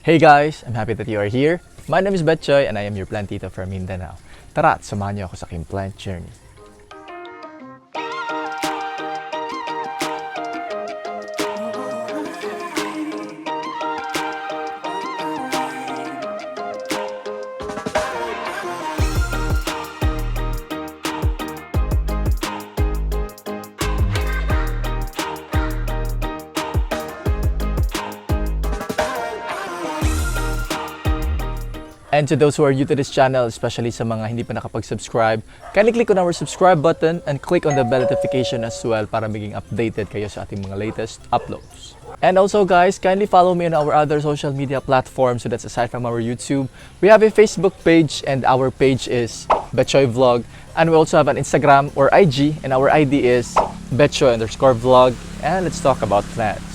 Hey guys! I'm happy that you are here. My name is Betchoy and I am your plantito from Mindanao. Tara at samahan niyo ako sa aking plant journey. And to those who are new to this channel, especially sa mga hindi pa nakapag-subscribe, kindly click on our subscribe button and click on the bell notification as well para maging updated kayo sa ating mga latest uploads. And also guys, kindly follow me on our other social media platforms. So that's aside from our YouTube. We have a Facebook page and our page is Betchoy Vlog. And we also have an Instagram or IG and our ID is Betchoy_vlog. And let's talk about plants.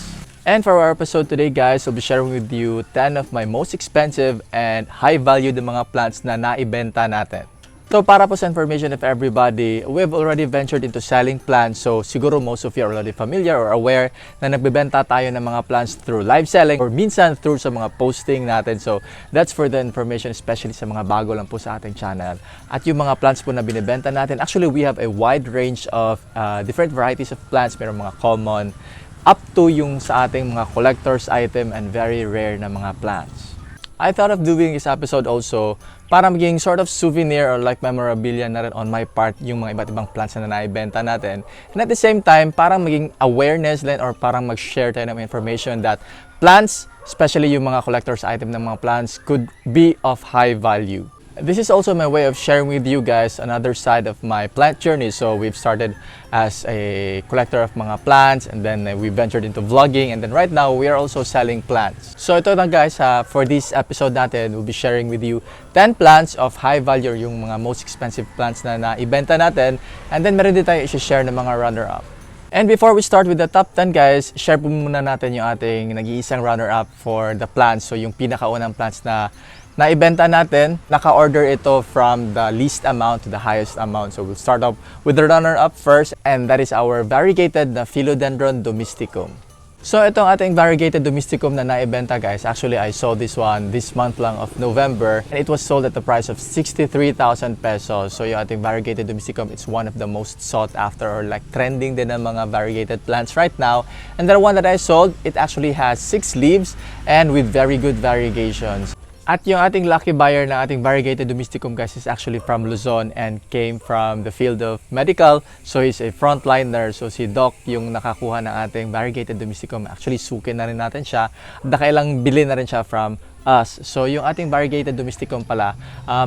And for our episode today guys, I'll be sharing with you 10 of my most expensive and high value ng mga plants na naibenta natin. So para po sa information of everybody, we've already ventured into selling plants. So siguro most of you are already familiar or aware na nagbebenta tayo ng mga plants through live selling or minsan through sa mga posting natin. So that's for the information, especially sa mga bago lang po sa ating channel. At yung mga plants po na binibenta natin, actually we have a wide range of different varieties of plants. Merong mga common, up to yung sa ating mga collector's item and very rare na mga plants. I thought of doing this episode also para maging sort of souvenir or like memorabilia na rin on my part yung mga iba't ibang plants na naibenta natin. And at the same time, parang maging awareness din or parang mag-share tayo ng information that plants, especially yung mga collector's item ng mga plants, could be of high value. This is also my way of sharing with you guys another side of my plant journey. So we've started as a collector of mga plants and then we ventured into vlogging and then right now we are also selling plants. So ito na guys, for this episode natin, we'll be sharing with you 10 plants of high value, yung mga most expensive plants na naibenta natin, and then meron din tayo i-share ng mga runner-up. And before we start with the top 10 guys, share po muna natin yung ating nag-iisang runner-up for the plants. So yung pinakaunang plants na naibenta natin, naka-order ito from the least amount to the highest amount. So we'll start off with the runner-up first, and that is our variegated na Philodendron domesticum. So itong ating variegated domesticum na naibenta guys, actually I saw this one this month lang of November and it was sold at the price of 63,000 pesos. So yung ating variegated domesticum, it's one of the most sought after or like trending din ng mga variegated plants right now. And the one that I sold, it actually has 6 leaves and with very good variegations. At yung ating lucky buyer na ating variegated domesticum guys is actually from Luzon and came from the field of medical. So he's a frontliner. So si Doc yung nakakuha ng ating variegated domesticum. Actually sukin na rin natin siya. Nakailang bili na rin siya from us. So yung ating variegated domesticum pala,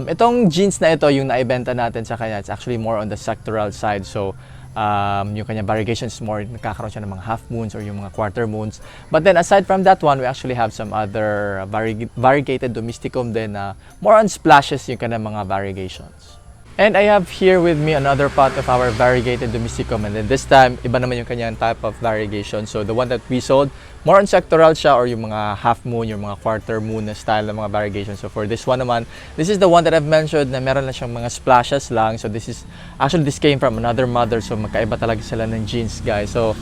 itong genes na ito yung naibenta natin sa kanya. It's actually more on the sectoral side. So yung kanyang variegation is more, nagkakaroon siya ng mga half moons or yung mga quarter moons. But then aside from that one, we actually have some other variegated domesticum din na more on splashes yung kanyang mga variegations. And I have here with me another pot of our variegated domesticum, and then this time, iba naman yung kanyang type of variegation. So the one that we sold, more on sectoral siya or yung mga half moon, yung mga quarter moon na style ng mga variegation. So for this one naman, this is the one that I've mentioned na meron lang siyang mga splashes lang. So this came from another mother, so magkaiba talaga sila ng genes guys. So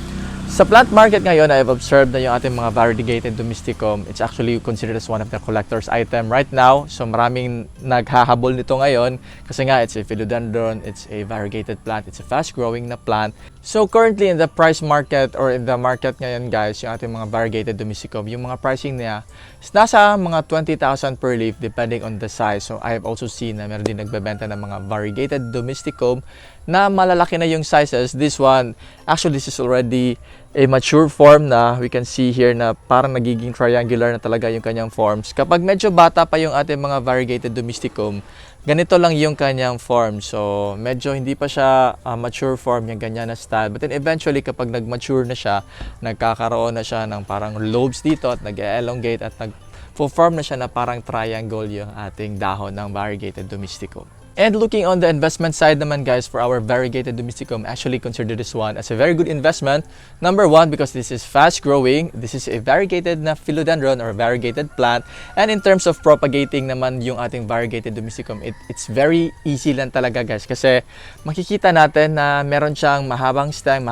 sa plant market ngayon, I've observed na yung ating mga variegated domesticum, it's actually considered as one of the collector's item right now. So maraming naghahabol nito ngayon kasi nga it's a philodendron, it's a variegated plant, it's a fast-growing na plant. So currently in the price market or in the market ngayon guys, yung ating mga variegated domesticum, yung mga pricing niya is nasa mga 20,000 per leaf depending on the size. So I have also seen na meron din nagbebenta ng mga variegated domesticum na malalaki na yung sizes. This one, actually this is already a mature form na. We can see here na parang nagiging triangular na talaga yung kanyang forms. Kapag medyo bata pa yung ating mga variegated domesticum, ganito lang yung kanyang form. So medyo hindi pa siya mature form, yung ganyan na style. But then eventually kapag nag-mature na siya, nagkakaroon na siya ng parang lobes dito at nag-elongate at nag-form na siya na parang triangle yung ating dahon ng variegated domesticum. And looking on the investment side naman guys, for our variegated domesticum, actually consider this one as a very good investment. Number one, because this is fast growing. This is a variegated na philodendron or variegated plant. And in terms of propagating naman yung ating variegated domesticum, it's very easy lang talaga guys. Kasi makikita natin na meron siyang mahabang stem,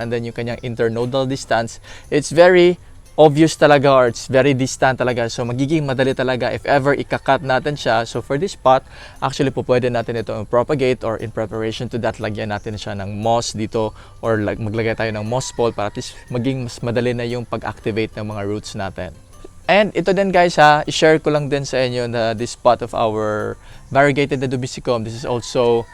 and then yung kanyang internodal distance, it's very obvious talaga or it's very distant talaga. So magiging madali talaga if ever ikakat natin siya. So for this pot, actually po pwede natin ito propagate or in preparation to that, lagyan natin siya ng moss dito or maglagay tayo ng moss pole para at least maging mas madali na yung pag-activate ng mga roots natin. And ito din guys ha, i-share ko lang din sa inyo na this pot of our variegated Adubisicum, this is also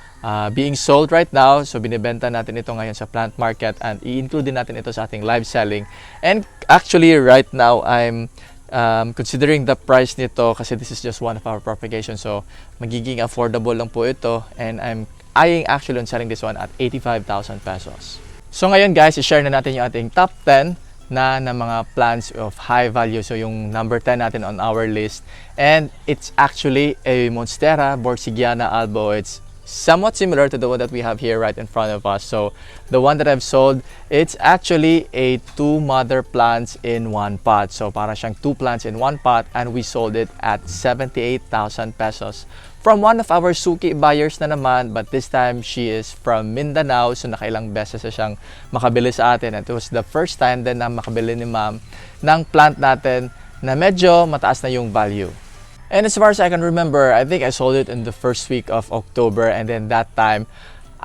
being sold right now. So binibenta natin ito ngayon sa plant market and i-include din natin ito sa ating live selling. And actually right now I'm considering the price nito kasi this is just one of our propagation. So magiging affordable lang po ito and I'm eyeing actually on selling this one at 85,000 pesos. So ngayon guys, i-share na natin yung ating top 10 na mga plants of high value. So yung number 10 natin on our list, and it's actually a Monstera Borsigana albo. It's somewhat similar to the one that we have here right in front of us. So the one that I've sold, it's actually a 2 mother plants in 1 pot. So para siyang 2 plants in 1 pot, and we sold it at 78,000 pesos from one of our suki buyers na naman, but this time she is from Mindanao. So nakailang beses na siyang makabili sa atin. And it was the first time din na makabili ni ma'am ng plant natin na medyo mataas na yung value. And as far as I can remember, I think I sold it in the first week of October, and then that time,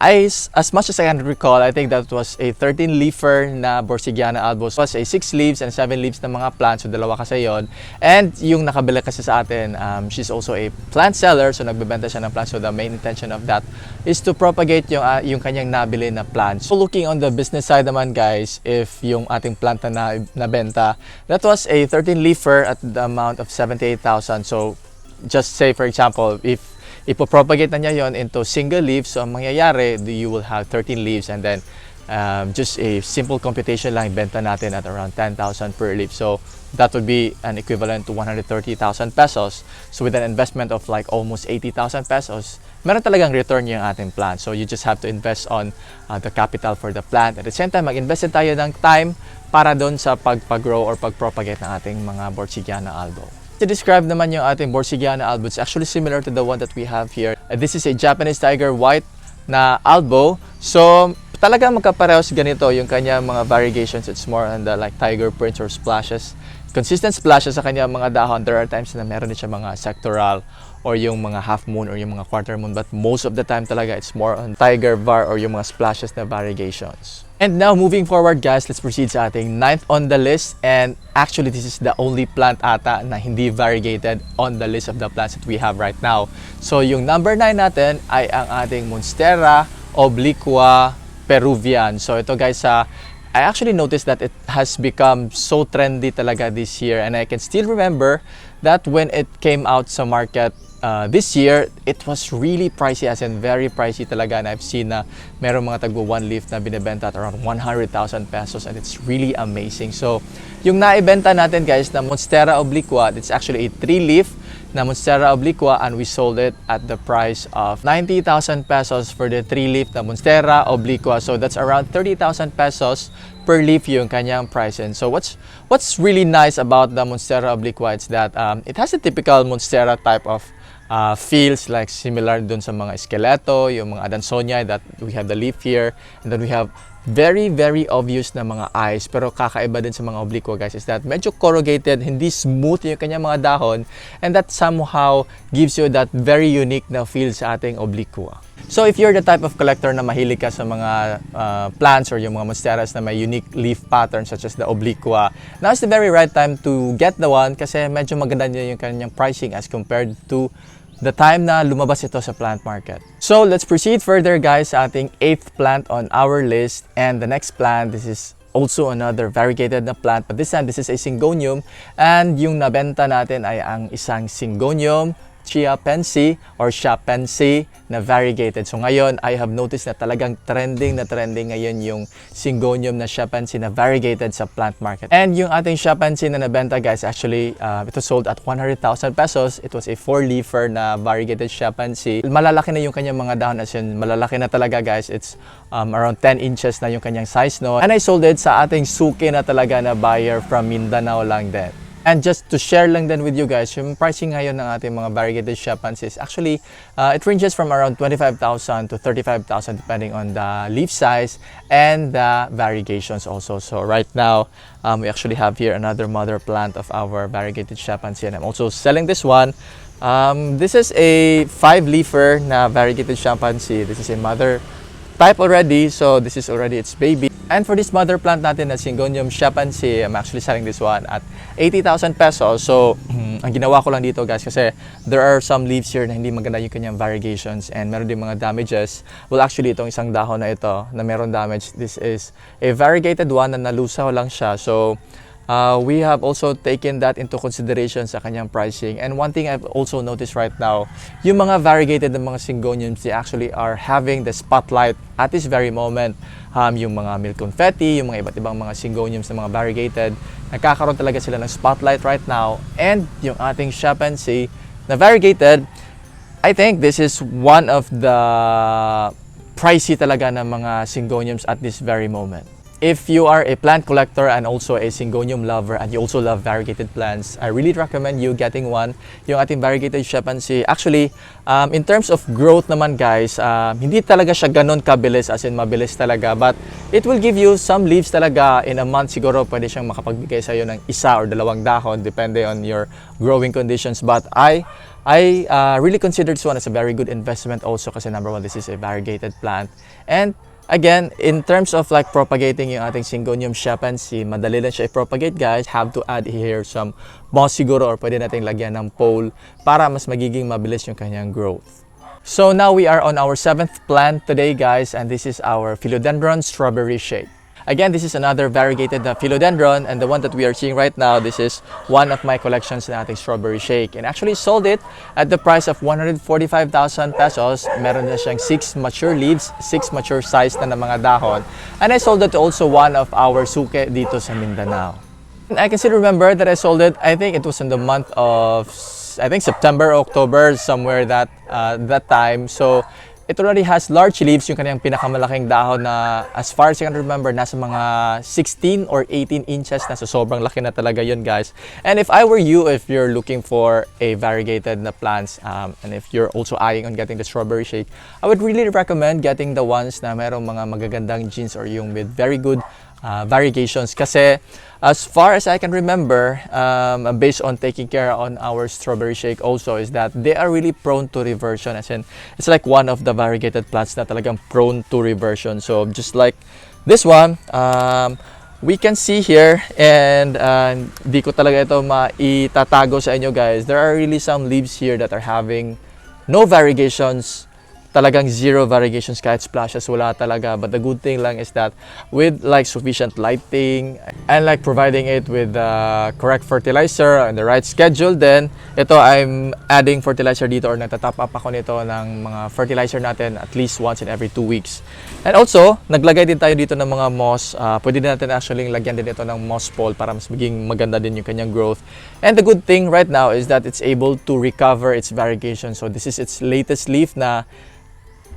as much as I can recall, I think that was a 13-leafer na Borsigiana albo. It was a 6 leaves and 7 leaves na mga plants, so dalawa kasi yon. And yung nakabili kasi sa atin, she's also a plant seller, so nagbebenta siya ng plants. So the main intention of that is to propagate yung kanyang nabili na plants. So looking on the business side naman guys, if yung ating plant na nabenta, that was a 13-leafer at the amount of 78,000. So just say for example, if ipopropagate na niya yon into single leaves, so ang mangyayari, you will have 13 leaves, and then just a simple computation lang, benta natin at around 10,000 per leaf. So that would be an equivalent to 130,000 pesos. So with an investment of like almost 80,000 pesos, meron talagang return yung ating plant. So you just have to invest on the capital for the plant. At the same time, mag-invest tayo ng time para doon sa pag-grow or pag-propagate ng ating mga Borsigiana albo. To describe naman yung ating Borsigiana albo, it's actually similar to the one that we have here. This is a Japanese tiger white na albo. So talagang magkaparehos ganito yung kanya mga variegations. It's more on the like tiger prints or splashes. Consistent splashes sa kanya mga dahon. There are times na meron din siya mga sectoral or yung mga half moon or yung mga quarter moon, but most of the time talaga it's more on tiger var or yung mga splashes na variegations. And now moving forward guys, let's proceed sa ating 9th on the list, and actually this is the only plant ata na hindi variegated on the list of the plants that we have right now. So yung number 9 natin ay ang ating Monstera Obliqua Peruvian. So ito guys, I actually noticed that it has become so trendy talaga this year, and I can still remember that when it came out sa market this year, it was really pricey, as in very pricey talaga, and I've seen na meron mga tagpo 1 leaf na binibenta at around 100,000 pesos, and it's really amazing. So yung naibenta natin guys na Monstera Obliqua, it's actually a 3-leaf na Monstera Obliqua, and we sold it at the price of 90,000 pesos for the 3-leaf na Monstera Obliqua. So that's around 30,000 pesos per leaf yung kanyang price. And so what's really nice about the Monstera Obliqua is that it has a typical Monstera type of feels, like similar dun sa mga skeleto, yung mga Adansonia that we have the leaf here, and then we have very obvious na mga eyes. Pero kakaiba din sa mga Obliqua guys is that medyo corrugated, hindi smooth yung kanyang mga dahon, and that somehow gives you that very unique na feel sa ating Obliqua. So if you're the type of collector na mahilig ka sa mga plants or yung mga monsteras na may unique leaf pattern such as the Obliqua, now is the very right time to get the one kasi medyo maganda niya yung kanyang pricing as compared to the time na lumabas ito sa plant market. So let's proceed further guys sa ating 8th plant on our list, and the next plant, this is also another variegated na plant, but this time this is a Syngonium, and yung nabenta natin ay ang isang Syngonium Chiapensi or Chiapensi na variegated. So ngayon, I have noticed na talagang trending ngayon yung Syngonium na Chiapensi na variegated sa plant market. And yung ating Chiapensi na nabenta guys, actually, it was sold at 100,000 pesos. It was a 4-leafer na variegated Chiapensi. Malalaki na yung kanyang mga dahon, as in malalaki na talaga guys. It's around 10 inches na yung kanyang size, no? And I sold it sa ating suki na talaga na buyer from Mindanao lang din. And just to share lang din with you guys, yung pricing ngayon ng ating mga variegated chimpanzees, actually, it ranges from around 25,000 to 35,000 depending on the leaf size and the variegations also. So right now, we actually have here another mother plant of our variegated chimpanzee, and I'm also selling this one. This is a 5-leafer na variegated chimpanzee. This is a mother type already, so this is already its baby. And for this mother plant natin na Syngonium chimpanzee, I'm actually selling this one at 80,000 pesos. So, ang ginawa ko lang dito guys, kasi there are some leaves here na hindi maganda yung kanyang variegations and meron din mga damages. Well, actually, itong isang dahon na ito na meron damage, this is a variegated one na nalusaw lang siya. So, we have also taken that into consideration sa kanyang pricing. And one thing I've also noticed right now, yung mga variegated ng mga Syngoniums, they actually are having the spotlight at this very moment. Yung mga milk confetti, yung mga iba't ibang mga Syngoniums na mga variegated, nagkakaroon talaga sila ng spotlight right now. And yung ating chimpanzee na variegated, I think this is one of the pricey talaga ng mga Syngoniums at this very moment. If you are a plant collector and also a Syngonium lover and you also love variegated plants, I really recommend you getting one, yung ating variegated chimpanzee. Actually, in terms of growth naman guys, hindi talaga siya ganun kabilis, as in mabilis talaga, but it will give you some leaves talaga. In a month siguro pwede siyang makapagbigay sa iyo ng isa or dalawang dahon depende on your growing conditions. But I really consider this one as a very good investment also kasi number one, this is a variegated plant. And again, in terms of like propagating yung ating Syngonium chimpanzee, madali lang siya i-propagate guys. Have to add here some moss siguro or pwede nating lagyan ng pole para mas magiging mabilis yung kanyang growth. So now we are on our 7th plant today guys, and this is our Philodendron Strawberry shake. Again, this is another variegated philodendron, and the one that we are seeing right now, this is one of my collections na ating strawberry shake. And actually sold it at the price of 145,000 pesos. Meron na siyang 6 mature leaves, 6 mature size na ng mga dahon. And I sold it to also one of our suke dito sa Mindanao. And I can still remember that I sold it, I think it was in the month of, September, October, somewhere that time. So, it already has large leaves, yung kanyang pinakamalaking dahon na as far as I can remember, nasa mga 16 or 18 inches na, so sobrang laki na talaga yun guys. And if I were you, if you're looking for a variegated na plants, and if you're also eyeing on getting the strawberry shake, I would really recommend getting the ones na merong mga magagandang genes or yung with very good variegations. Kasi as far as I can remember, based on taking care on our strawberry shake also, is that they are really prone to reversion, as in it's like one of the variegated plants na talagang prone to reversion. So just like this one, we can see here, and di ko talaga ito maitatago sa inyo guys, there are really some leaves here that are having no variegations, talagang zero variegations, kahit splashes wala talaga. But the good thing lang is that with like sufficient lighting and like providing it with the correct fertilizer and the right schedule, then ito I'm adding fertilizer dito, or nagtatap up ako nito ng mga fertilizer natin at least once in every 2 weeks. And also naglagay din tayo dito ng mga moss. Pwede din natin actually lagyan din ito ng moss pole para mas maging maganda din yung kanyang growth. And the good thing right now is that it's able to recover its variegation. So this is its latest leaf na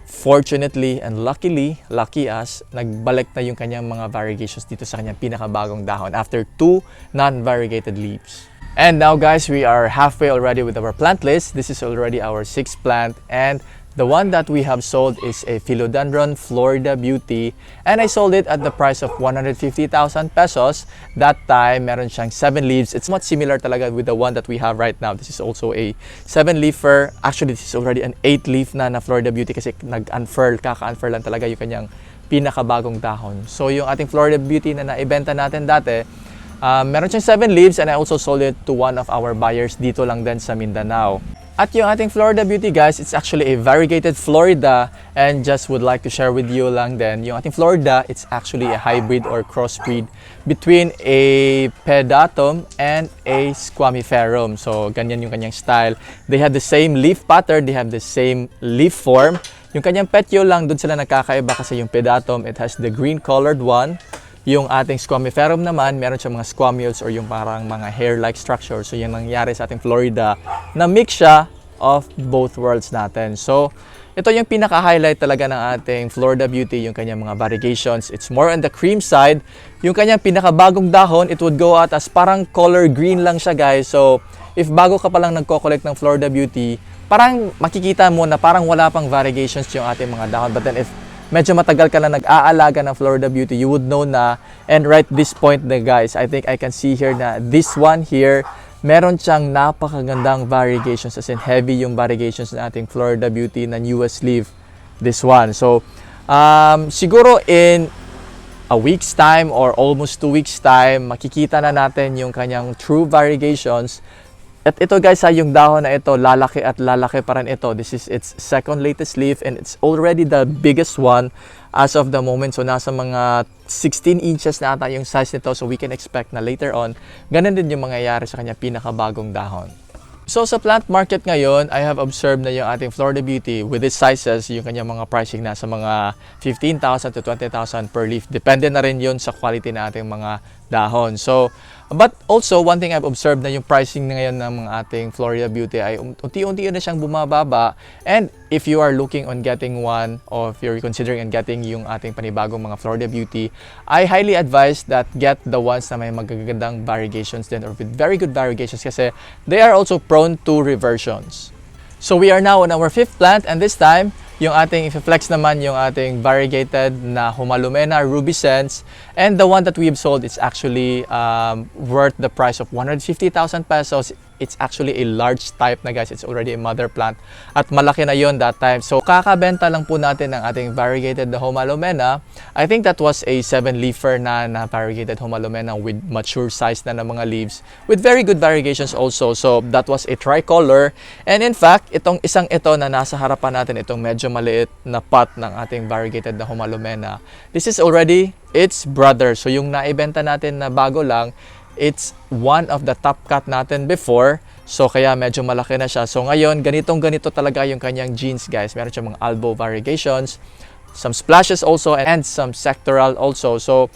fortunately and luckily, lucky us, nagbalik na yung kanyang mga variegations dito sa kanyang pinakabagong dahon after 2 non-variegated leaves. And now guys, we are halfway already with our plant list. This is already our 6th plant, and the one that we have sold is a Philodendron Florida Beauty, and I sold it at the price of 150,000 pesos. That time, meron siyang 7 leaves. It's much similar talaga with the one that we have right now. This is also a 7-leafer. Actually, this is already an 8-leaf na Florida Beauty kasi nag-unfurl, kaka-unfurl lang talaga yung kanyang pinakabagong dahon. So yung ating Florida Beauty na naibenta natin dati, meron siyang 7 leaves, and I also sold it to one of our buyers dito lang din sa Mindanao. At yung ating Florida Beauty guys, it's actually a variegated Florida, and just would like to share with you lang din, yung ating Florida, it's actually a hybrid or crossbreed between a pedatum and a squamiferum. So ganyan yung kanyang style. They have the same leaf pattern, they have the same leaf form. Yung kanyang petiole lang, dun sila nakakaiba kasi yung pedatum, it has the green colored one. Yung ating squamiferum naman, meron siyang mga squamules or yung parang mga hair-like structure. So yung nangyari sa ating Florida, na mix siya of both worlds natin. So ito yung pinaka-highlight talaga ng ating Florida Beauty, yung kanyang mga variegations. It's more on the cream side. Yung kanyang pinaka-bagong dahon, it would go out as parang color green lang siya, guys. So, if bago ka pa lang nagko-collect ng Florida Beauty, parang makikita mo na parang wala pang variegations yung ating mga dahon. But then if medyo matagal ka na nag-aalaga ng Florida Beauty, you would know na, and right this point na guys, I think I can see here na this one here, meron siyang napakagandang variegations, as in heavy yung variegations ng ating Florida Beauty na newest leaf, this one. So, siguro in a week's time or almost 2 weeks time, makikita na natin yung kanyang true variegations. At ito guys, yung dahon na ito, lalaki at lalaki pa rin ito. This is its second latest leaf and it's already the biggest one as of the moment. So nasa mga 16 inches na ata yung size nito. So we can expect na later on, ganun din yung mangyayari sa kanya pinakabagong dahon. So sa plant market ngayon, I have observed na yung ating Florida Beauty with its sizes, yung kanyang mga pricing nasa mga 15,000 to 20,000 per leaf. Depende na rin yun sa quality na ating mga dahon. So, but also, one thing I've observed na yung pricing na ngayon ng mga ating Florida Beauty ay unti-unti na siyang bumababa. And if you are looking on getting one, or if you're considering on getting yung ating panibagong mga Florida Beauty, I highly advise that get the ones na may magagandang variegations din or with very good variegations kasi they are also prone to reversions. So we are now on our 5th plant and this time, yung ating i-flex naman yung ating variegated na Homolomena rubescens, and the one that we've sold is actually worth the price of 150,000 pesos. It's actually a large type na guys. It's already a mother plant at malaki na yon that time. So kakabenta lang po natin ng ating variegated na Homolomena. I think that was a 7-leafer na variegated Homolomena with mature size na ng mga leaves with very good variegations also. So that was a tricolor, and in fact itong isang ito na nasa harapan natin, itong medyo maliit na pot ng ating variegated na Homolomena, this is already its brother. So yung naibenta natin na bago lang, it's one of the top cut natin before. So kaya medyo malaki na siya. So ngayon, ganito talaga yung kanyang genes guys. Meron siyang mga elbow variegations, some splashes also, and some sectoral also. So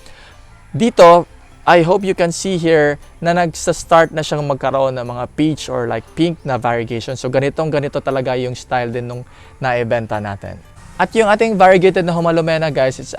dito, I hope you can see here na nagsa-start na siyang magkaroon ng mga peach or like pink na variegation. So ganito talaga yung style din nung naibenta natin. At yung ating variegated na Homolomena guys, it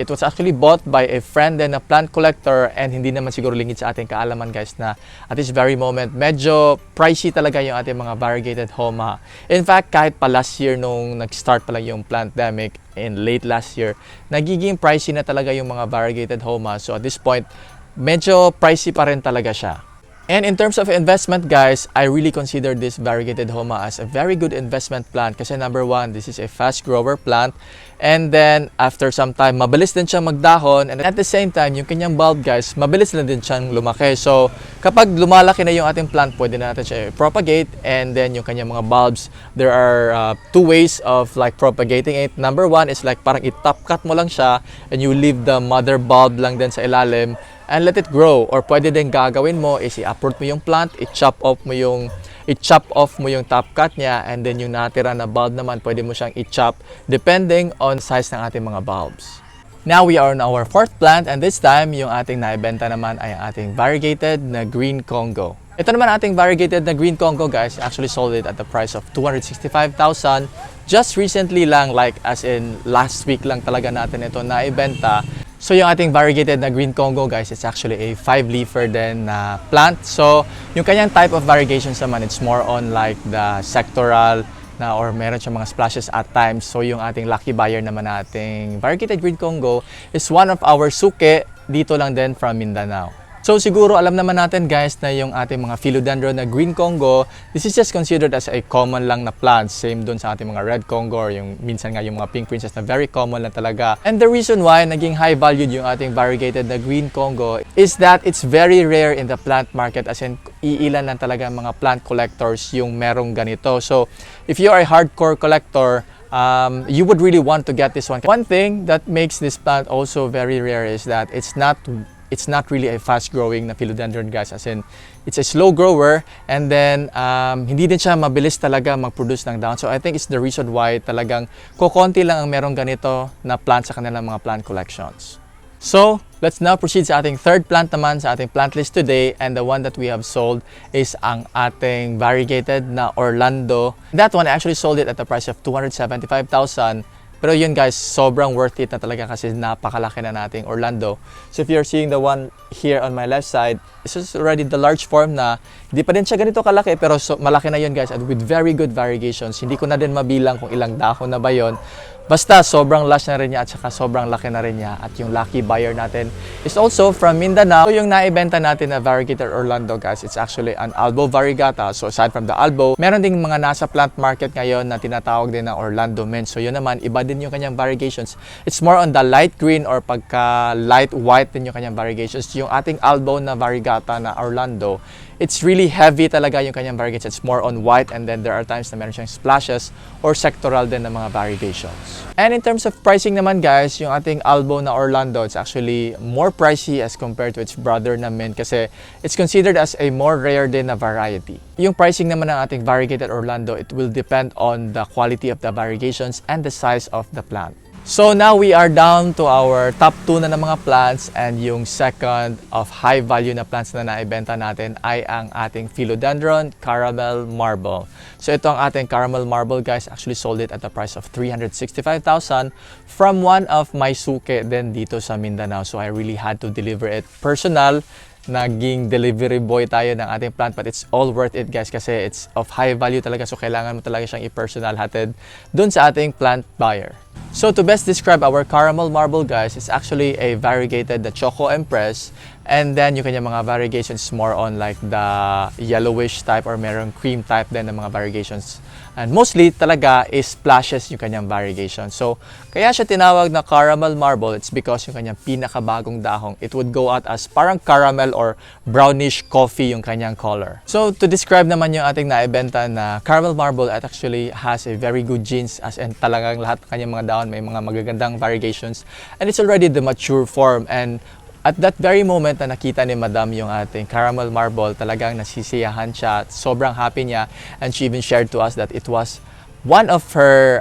was actually bought by a friend and a plant collector, and hindi naman siguro lingid sa ating kaalaman guys na at this very moment, medyo pricey talaga yung ating mga variegated Homa. In fact, kahit pa last year nung nag-start pa lang yung pandemic in late last year, nagiging pricey na talaga yung mga variegated Homa. So at this point, medyo pricey pa rin talaga siya. And in terms of investment guys, I really consider this variegated Homa as a very good investment plant kasi number one, this is a fast grower plant, and then after some time, mabilis din siyang magdahon, and at the same time, yung kanyang bulb guys, mabilis na din siyang lumaki. So kapag lumalaki na yung ating plant, pwede na natin siya propagate, and then yung kanyang mga bulbs, there are 2 ways of like propagating it. Number one is like parang i-top cut mo lang siya and you leave the mother bulb lang din sa ilalim and let it grow, or pwede din gagawin mo is i-uproot mo yung plant, i-chop off mo yung top cut niya, and then yung natira na bulb naman pwede mo siyang i-chop depending on size ng ating mga bulbs. Now we are on our 4th plant, and this time yung ating naibenta naman ay ating variegated na green Congo. Ito naman ating variegated na green Congo guys, actually sold it at the price of 265,000 just recently lang, like as in last week lang talaga natin ito naibenta. So yung ating variegated na green Congo guys, it's actually a 5-leafer din na plant. So yung kanyang type of variegations naman, it's more on like the sectoral na, or meron siyang mga splashes at times. So yung ating lucky buyer naman nating variegated green Congo is one of our suke dito lang din from Mindanao. So siguro alam naman natin guys na yung ating mga Philodendron na green Congo, this is just considered as a common lang na plant. Same dun sa ating mga red Congo or yung minsan nga yung mga pink princess na very common lang talaga. And the reason why naging high valued yung ating variegated na green Congo is that it's very rare in the plant market, as in iilan lang talaga mga plant collectors yung merong ganito. So if you are a hardcore collector, you would really want to get this one. One thing that makes this plant also very rare is that it's not really a fast growing na philodendron guys, as in it's a slow grower, and then hindi din siya mabilis talaga mag-produce ng dahon. So I think it's the reason why talagang kokonti lang ang merong ganito na plant sa kanilang mga plant collections. So Let's now proceed sa ating third plant naman sa ating plant list today, and the one that we have sold is ang ating variegated na Orlando. That one I actually sold it at the price of 275,000. Pero yun guys, sobrang worth it na talaga kasi napakalaki na nating Orlando. So if you're seeing the one here on my left side, this is already the large form na hindi pa din siya ganito kalaki pero malaki na yun guys, and with very good variegations. Hindi ko na din mabilang kung ilang dahon na ba yun. Basta sobrang lush na rin niya at saka sobrang laki na rin niya. At yung lucky buyer natin is also from Mindanao. So yung naibenta natin na Variegated Orlando guys, it's actually an Albo variegata. So aside from the Albo, meron ding mga nasa plant market ngayon na tinatawag din na Orlando mint. So yun naman, iba din yung kanyang variegations. It's more on the light green or pagka light white din yung kanyang variegations. Yung ating Albo na variegata na Orlando, it's really heavy talaga yung kanyang variegations. It's more on white, and then there are times na meron siyang splashes or sectoral din ng mga variegations. And in terms of pricing naman guys, yung ating Albo na Orlando, it's actually more pricey as compared to its brother na mint kasi it's considered as a more rare din na variety. Yung pricing naman ng ating Variegated Orlando, it will depend on the quality of the variegations and the size of the plant. So now we are down to our top 2 na ng mga plants, and yung second of high value na plants na naibenta natin ay ang ating Philodendron Caramel Marble. So ito ang ating Caramel Marble guys, actually sold it at the price of 365,000 from one of my suke din dito sa Mindanao. So I really had to deliver it personal. Naging delivery boy tayo ng ating plant, but it's all worth it guys kasi it's of high value talaga, so kailangan mo talaga siyang i-personal hatid dun sa ating plant buyer. So to best describe our Caramel Marble guys, it's actually a variegated the Choco Empress, and then yung kanyang mga variegations is more on like the yellowish type or merong cream type din ng mga variegations. And mostly talaga is splashes yung kanyang variegation. So, kaya siya tinawag na Caramel Marble. It's because yung kanyang pinakabagong dahong, it would go out as parang caramel or brownish coffee yung kanyang color. So, to describe naman yung ating naibenta na Caramel Marble, it actually has a very good genes, as in talagang lahat ng kanyang mga dahon may mga magagandang variegations. And it's already the mature form, and at that very moment na nakita ni Madam yung ating Caramel Marble, talagang nasisiyahan siya, sobrang happy niya, and she even shared to us that it was one of her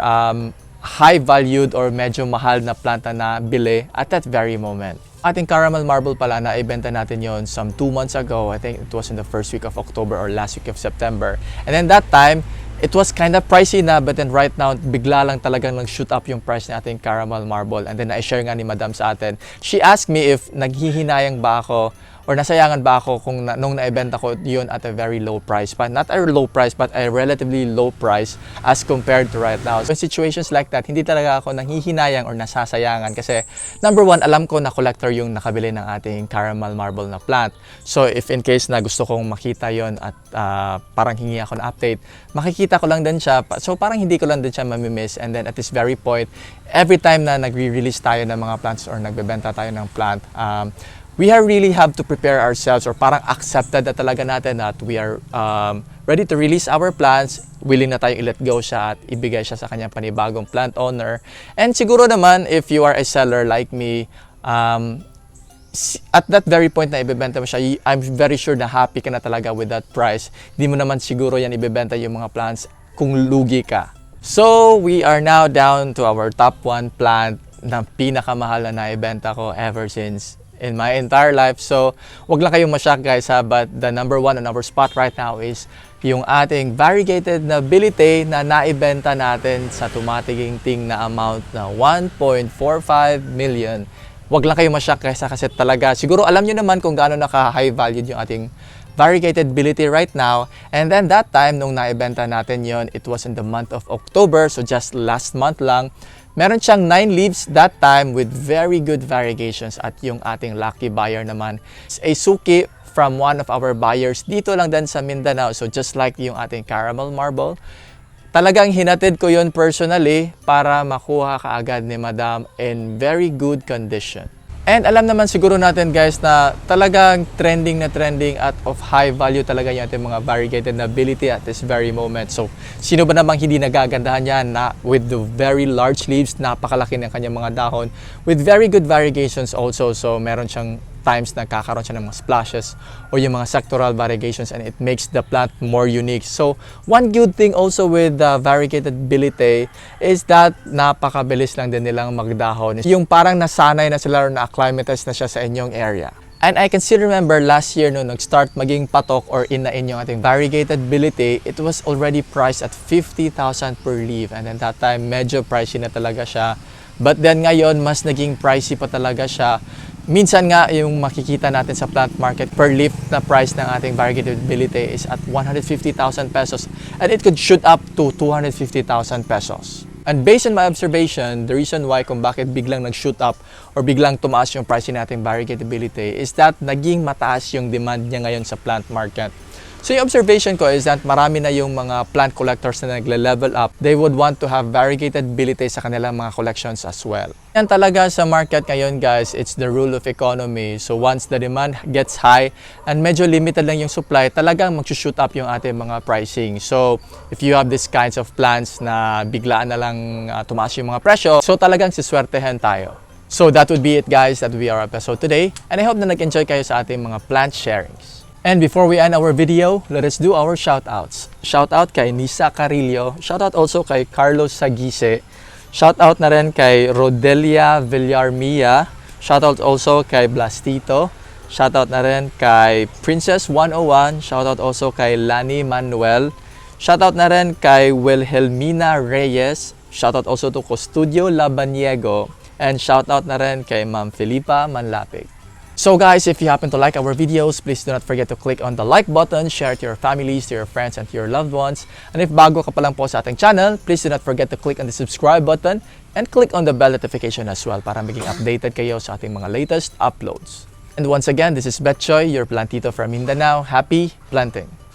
high-valued or medyo mahal na planta na bili at that very moment. Ating Caramel Marble pala, naibenta natin yon some 2 months ago. I think it was in the first week of October or last week of September. And then that time, it was kind of pricey na, but then right now, bigla lang talagang nag-shoot up yung price ng ating Caramel Marble. And then na-share nga ni Madam sa atin. She asked me if naghihinayang ba ako or nasayangan ba ako kung nung naibenta ko yun at a very low price. But not a low price, but a relatively low price as compared to right now. So in situations like that, hindi talaga ako nanghihinayang or nasasayangan kasi number one, alam ko na collector yung nakabili ng ating Caramel Marble na plant. So if in case na gusto kong makita yon at parang hingi ako na update, makikita ko lang din siya. So parang hindi ko lang din siya mamimiss. And then at this very point, every time na nagre-release tayo ng mga plants or nagbebenta tayo ng plant, we really have to prepare ourselves, or parang accepted na talaga natin that we are ready to release our plants, willing na tayong i-let go siya at ibigay siya sa kanyang panibagong plant owner. And siguro naman, if you are a seller like me, at that very point na ibebenta mo siya, I'm very sure na happy ka na talaga with that price. Hindi mo naman siguro yan ibebenta yung mga plants kung lugi ka. So, we are now down to our top 1 plant na pinakamahal na naibenta ko ever since in my entire life. So, wag lang kayong ma-shock guys ha, but the number 1 on our spot right now is yung ating variegated na bilite na naibenta natin sa tumatingting na amount na 1.45 million. Wag lang kayong ma-shock guys ha, kasi talaga, siguro alam nyo naman kung gaano naka-high valued yung ating variegated bilite right now. And then that time, nung naibenta natin yon, it was in the month of October, so just last month lang. Meron siyang 9 leaves that time with very good variegations, at yung ating lucky buyer naman is a suki from one of our buyers dito lang din sa Mindanao. So just like yung ating Caramel Marble, talagang hinatid ko yon personally para makuha kaagad ni Madam in very good condition. And alam naman siguro natin guys na talagang trending na trending at of high value talaga yung ating mga variegated na bilite at this very moment. So, sino ba namang hindi nagagandahan yan na with the very large leaves, napakalaki ng kanyang mga dahon, with very good variegations also. So, meron siyang times nagkakaroon siya ng mga splashes o yung mga sectoral variegations, and it makes the plant more unique. So one good thing also with variegated bilite is that napakabilis lang din nilang magdahon. Yung parang nasanay na sila or na-acclimatize na siya sa inyong area. And I can still remember last year no nag-start maging patok or inain yung ating variegated bilite, it was already priced at 50,000 per leaf, and then that time medyo pricey na talaga siya. But then ngayon mas naging pricey pa talaga siya. Minsan nga yung makikita natin sa plant market per leaf na price ng ating variegated bilite is at 150,000 pesos, and it could shoot up to 250,000 pesos. And based on my observation, the reason why kung bakit biglang nag-shoot up or biglang tumaas yung price nating variegated bilite is that naging mataas yung demand niya ngayon sa plant market. So yung observation ko is that marami na yung mga plant collectors na nagle-level up. They would want to have variegated bilite sa kanilang mga collections as well. Yan talaga sa market ngayon guys, it's the rule of economy. So once the demand gets high and medyo limited lang yung supply, talagang mag-shoot up yung ating mga pricing. So if you have these kinds of plants na biglaan na lang tumaas yung mga presyo, so talagang siswertehan tayo. So that would be it guys, that would be our episode today. And I hope na nag-enjoy kayo sa ating mga plant sharings. And before we end our video, let us do our shoutouts. Shoutout kay Nisa Carillo. Shoutout also kay Carlos Sagise. Shoutout na rin kay Rodelia Villarmia. Shoutout also kay Blastito. Shoutout na rin kay Princess 101. Shoutout also kay Lani Manuel. Shoutout na rin kay Wilhelmina Reyes. Shoutout also to Custodio Labaniego. And shoutout na rin kay Ma'am Felipa Manlapig. So guys, if you happen to like our videos, please do not forget to click on the like button, share it to your families, to your friends, and to your loved ones. And if bago ka pa lang po sa ating channel, please do not forget to click on the subscribe button and click on the bell notification as well para maging updated kayo sa ating mga latest uploads. And once again, this is Betchoy, your plantito from Mindanao. Happy planting!